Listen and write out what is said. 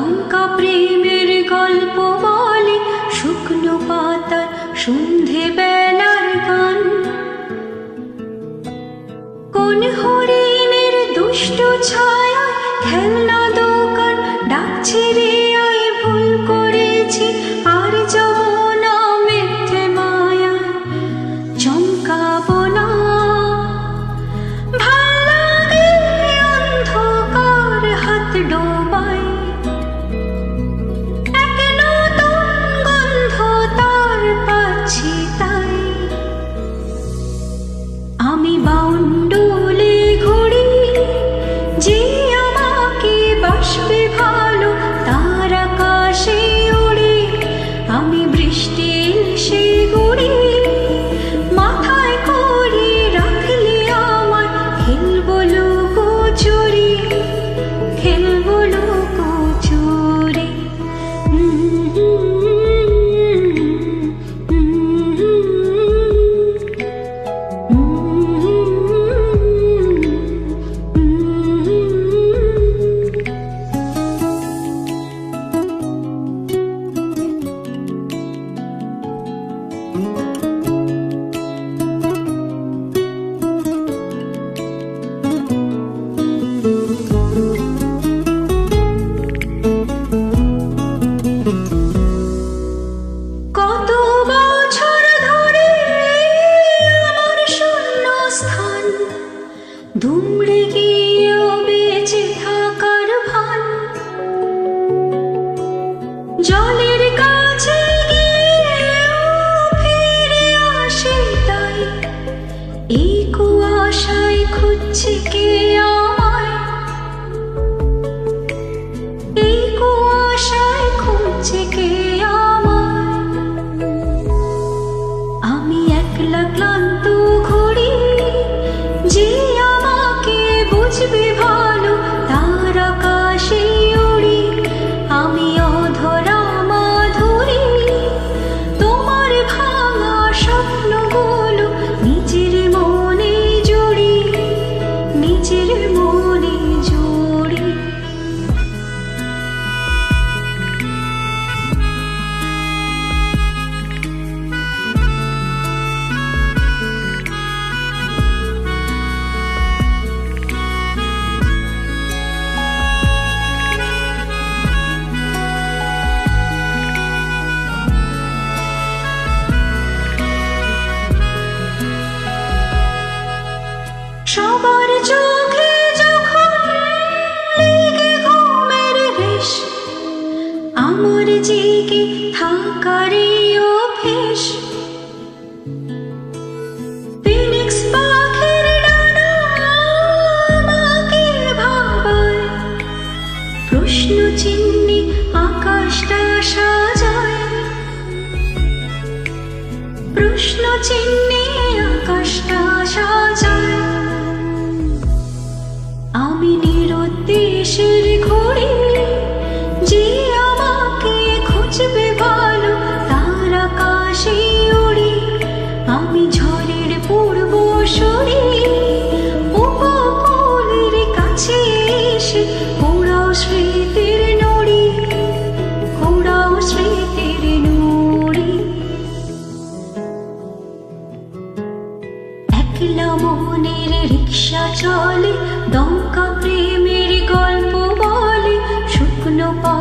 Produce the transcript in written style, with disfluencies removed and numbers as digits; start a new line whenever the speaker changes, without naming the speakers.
দমকা প্রেমের গল্প বলে শুকনো পাতার সন্ধে বেলার গান। কোন হরিণের দুষ্ট ছায়া খেলনা দোকান ডাকছে রে আয়, ভুল করেছি আর যাব না মিথ্যে মায়া, চমকাবো না। ভাল লাগে অন্ধকার হাত ডোবাই, এক নতুন গন্ধ তার পাচ্ছি তাই। আমি বাউন্ডুলে ঘুরি, যে আমাকে বাসবে ভালো তার আকাশে উড়ি। আমি বৃষ্টি সে গুড়ি, মাথায় করে রাখলে আমার খেলবো লুকোচুরি, খেলবো লুকোচুরি। কত বছর ধরে আমার শূন্য স্থান, দুমড়ে গিয়েও বেঁচে থাকার ভান। জলের কাছে গিয়েও ফিরে আসে তাই, এই কুয়াশায় খুঁজছে কে আমায়, এই কুয়াশায় খুঁজছে কে আমায়। আমি একলা ক্লান্ত ঘুরি, যে আমাকে বুঝবে ভালো তার আকাশে উড়ি। আমি অধরা মাধুরী, তোমার ভাঙা স্বপ্নগুলো নিজের মনে জুড়ি, নিজের মনে জুড়ি। সবার চোখে যখন লেগে ঘুমের রেশ, আমার জেগে থাকারই অভ্যেস। ফিনিক্স পাখির ডানা আমাকে ভাবায়, প্রশ্ন চিহ্নে আকাশটা সাজায়, প্রশ্ন চিহ্নে আকাশটা সাজায়। আমি নিরুদ্দেশের ঘুড়ি, যে আমাকে খুঁজবে ভালো তার আকাশে উড়ি। আমি ঝড়ের পূর্বসূরি, উপকূলের কাছে এসে পোড়াও স্মৃতির নুড়ি, পোড়াও স্মৃতির নুড়ি। একলা মনের রিক্সা চলে, দমকা প্রেমের গল্প বলে শুকনো পা